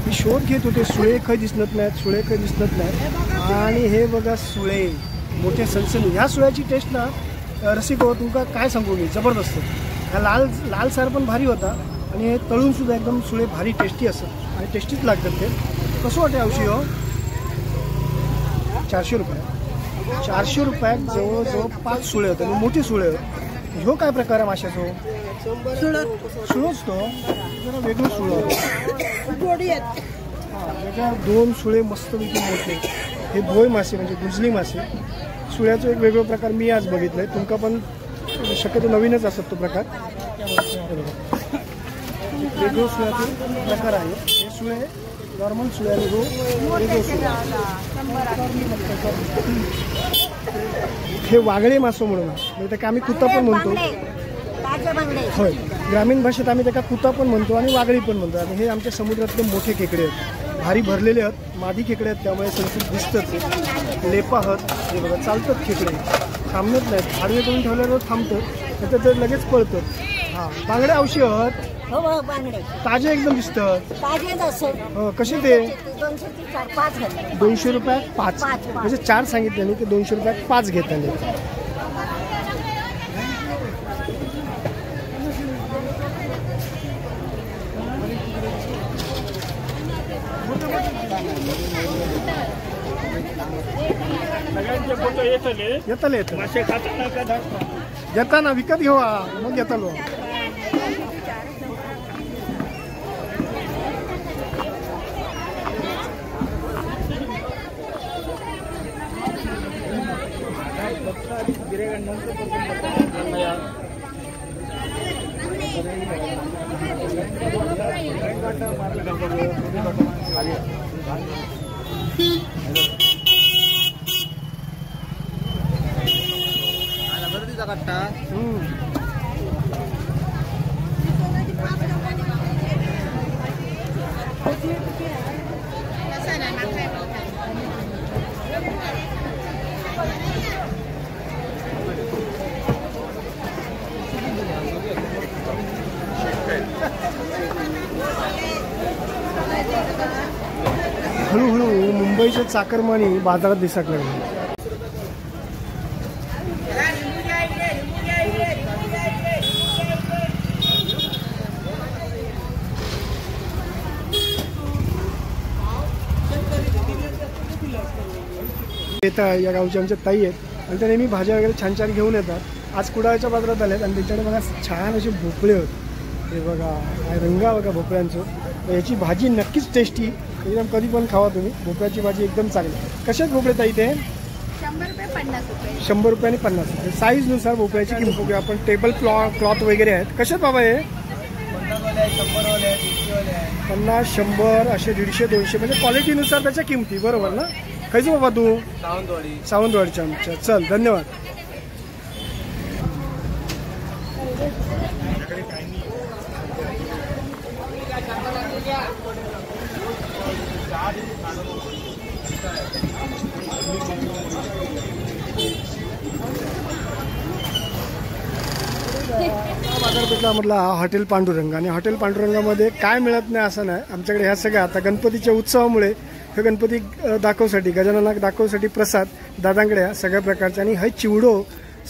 मी शोध घेत होते सुळे काही दिसत नाहीत. आणि हे बघा सुळे मोठे सनसनी. ह्या सुळ्याची टेस्ट ना रसिक हो तुमका काय सांगू मी, जबरदस्त. हा लाल सार पण भारी होता आणि हे तळून सुद्धा एकदम सुळे भारी टेस्टी असतात आणि टेस्टीच लागतात. ते कसं वाटते औषधी हो? 400 रुपये. 400 रुपयात जवळजवळ 5 सुळे होते आणि मोठे सुळे होते. ह्यो काय प्रकार आहे माशाचो? सुळच तो जरा वेगळं सुळ वेगळ्या 2 सुळे मस्तपैकी मोठे. हे भोय मासे म्हणजे गुजली मासे. सुळ्याचा एक वेगळा प्रकार मी आज बघितलाय. तुमका पण शक्यतो नवीनच असत तो प्रकार. वेगळं सुळ्याचे प्रकार आहे. हे सुळे नॉर्मल सुळे आणि वेगळं सुळे. हे वागळे मासो म्हणून म्हणजे त्याला आम्ही कुता पण म्हणतो. होय, ग्रामीण भाषेत आम्ही त्याला कुता पण म्हणतो आणि वागळी पण म्हणतो. आणि हे आमच्या समुद्रातले मोठे खेकडे आहेत, भारी भरलेले आहेत, मादी खेकडे आहेत, त्यामुळे संस्कृत दिसतात. लेपा आहेत, हे बघा चालतात खेकडे, थांबत नाहीत. आडवे करून ठेवल्यावर थांबतात, तर ते लगेच पळतात. हां, बांगडे औषधी आहेत, ताजे एकदम दिसतात. कसे ते? 200 रुपयात 5. म्हणजे 4 सांगितले आणि ते 200 रुपयात 5 घेताना. येताना विकत घेवा मग येतालो. हळूहळू मुंबईच्या चाकरमानी बाजारात दिसत लागले. या गावच्या आमच्या ताई आहेत आणि त्या नेहमी भाज्या वगैरे छान छान घेऊन येतात. आज कुडाळच्या बाजारात आल्यात आणि त्याच्याकडे बघा छान असे भोपळे होते. हे बघा रंगा बघा भोपळ्यांचं याची भाजी नक्कीच टेस्टी, एकदम कधी पण खावा तुम्ही. भोपळ्याची भाजी एकदम चांगली. कशात भोपळे ताई ते? 100 रुपये 50 रुपये. 100 रुपये आणि 50 रुपये साईजनुसार भोपळ्याची किंमत बघूया आपण. टेबल क्लॉथ वगैरे आहेत. कशात बाबा हे? 50, 100 असे 150, 200 म्हणजे क्वालिटीनुसार त्याच्या किमती. बरोबर ना? खायचं बाबा तू? सावंतवाडीच्या आमच्या. चल धन्यवाद. बाजारपेठला म्हटलं हा हॉटेल पांडुरंग. आणि हॉटेल पांडुरंगामध्ये काय मिळत नाही असं नाही. आमच्याकडे ह्या सगळ्या आता गणपतीच्या उत्सवामुळे हे गणपती दाखवसाठी, गजाननाक दाखवसाठी प्रसाद दादांकडे ह्या सगळ्या प्रकारचे. आणि हे चिवडो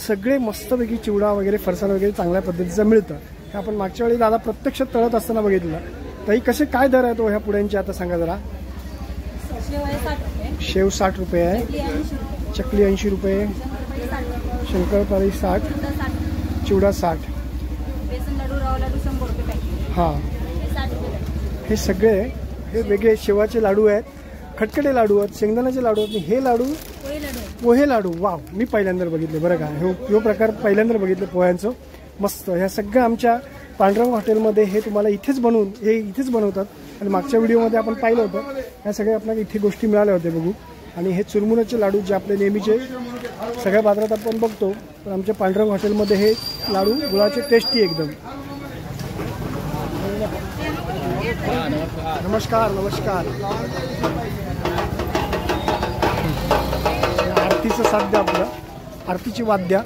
सगळे मस्तपैकी चिवडा वगैरे फरसाण वगैरे चांगल्या पद्धतीचं मिळतं. हे आपण मागच्या वेळी दादा प्रत्यक्ष तळत असताना बघितलं. ताई कसे काय दर आहेत ह्या पुड्यांचे आता सांगा जरा. शेव 60 रुपये आहे, चकली 80 रुपये, शंकरपाळी 60, चिवडा 60. हां, हे सगळे हे वेगळे शेवाचे लाडू आहेत, खटखटे लाडू आहेत, शेंगदाण्याचे लाडू आहेत. हे लाडू पोहे लाडू. वाव, मी पहिल्यांदा बघितले बरं का. हे प्रकार पहिल्यांदा बघितले पोह्यांचं. मस्त. ह्या सगळ्या आमच्या पांडुरंग हॉटेलमध्ये हे तुम्हाला इथेच बनवतात. आणि मागच्या व्हिडिओमध्ये आपण पाहिलं होतं. ह्या सगळ्या आपल्याला इथे गोष्टी मिळाल्या होत्या बघू. आणि हे चुरमुऱ्याचे लाडू जे आपले नेहमीचे सगळ्या बाजारात आपण बघतो, पण आमच्या पांडुरंग हॉटेलमध्ये हे लाडू गुळाचे टेस्टी एकदम. नमस्कार नमस्कार. आरतीचं साध्य आपलं, आरतीची वाद्या.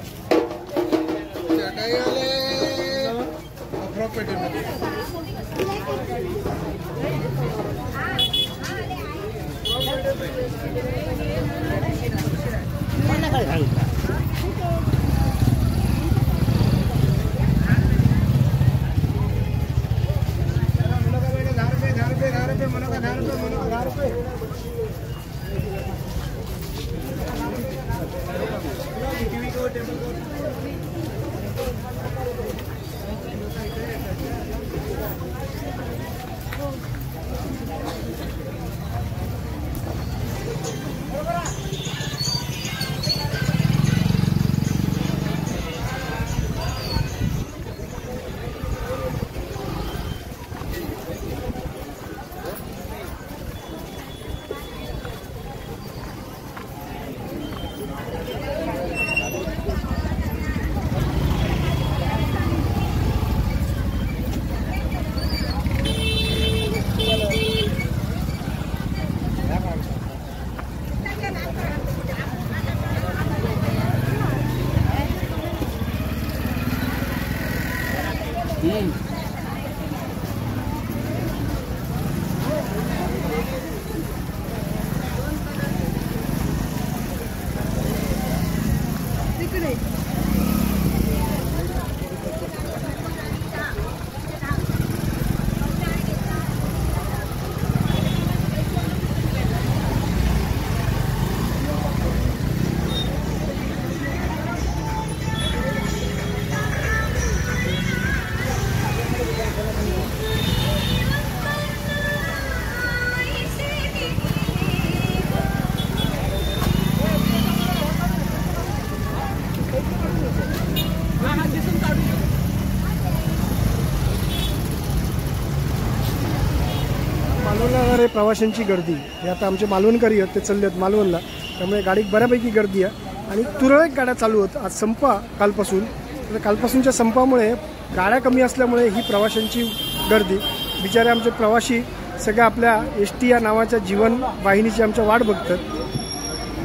मालवणला प्रवाशांची गर्दी. हे आता आमचे मालवणकरी आहेत, ते चालले आहेत मालवणला, त्यामुळे गाडीत बऱ्यापैकी गर्दी आहे. आणि तुरळक गाड्या चालू आहेत. आज संप कालपासून, तर कालपासूनच्या संपामुळे गाड्या कमी असल्यामुळे ही प्रवाशांची गर्दी. बिचारे आमचे प्रवासी सगळ्या आपल्या ST या नावाच्या जीवन वाहिनीची आमच्या वाट बघतात.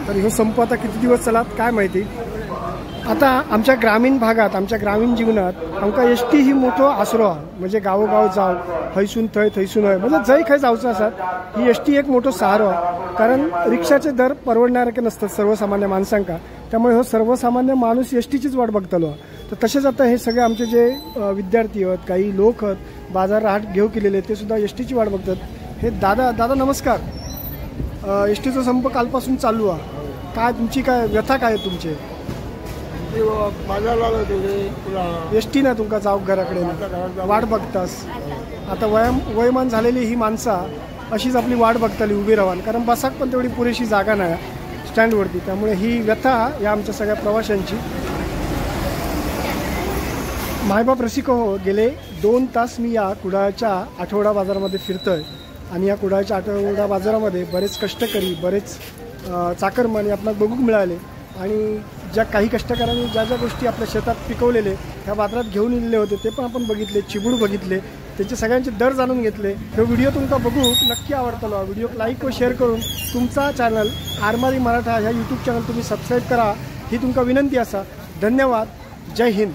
तर हे संप आता किती दिवस चालत काय माहिती. आता आमच्या ग्रामीण भागात, आमच्या ग्रामीण जीवनात आमका ST ही मोठो आसरो आहे. म्हणजे गावोगाव जाव, हयसून थंय थंयसून हय, म्हणजे जय खंय जावचं असतात ही ST एक मोठो सहारो आहे. कारण रिक्षाचे दर परवडणारे नसतात सर्वसामान्य माणसांका. त्यामुळे हो सर्वसामान्य माणूस STचीच वाट बघतलो. तर तसेच आता हे सगळे आमचे जे विद्यार्थी आहेत, काही लोक आहेत, बाजार रहाट घेऊ केलेले, ते सुद्धा STची वाट बघतात. हे दादा नमस्कार. STचा संप कालपासून चालू आहे. काय तुमची काय व्यथा काय आहे तुमचे? ST ना तुमका जाऊ घराकडे वाट बघतास. आता वयमान झालेली ही माणसं अशीच आपली वाट बघताली उभी राहान, कारण बसाक पण तेवढी पुरेशी जागा नाही स्टँडवरती. त्यामुळे ही व्यथा या आमच्या सगळ्या प्रवाशांची. मायबाप रसिक हो, गेले 2 तास मी या कुडाळच्या आठवडा बाजारामध्ये फिरतोय आणि या कुडाळच्या आठवडा बाजारामध्ये बरेच कष्टकरी, बरेच चाकरमानी आपल्याला बघूक मिळाले आणि ज्या काही कष्टकऱ्यांनी ज्या ज्या गोष्टी आपल्या शेतात पिकवलेले ह्या बाजारात घेऊन इलेले होते ते पण आपण बघितले, चिबूड बघितले, त्यांचे सगळ्यांचे दर जाणून घेतले. हे व्हिडिओ तुमका बघूक नक्की आवडतलो. व्हिडिओ लाईक व शेअर करून तुमचा चॅनल आरमारी मराठा ह्या यूट्यूब चॅनल तुम्ही सबस्क्राईब करा ही तुमका विनंती असा. धन्यवाद. जय हिंद.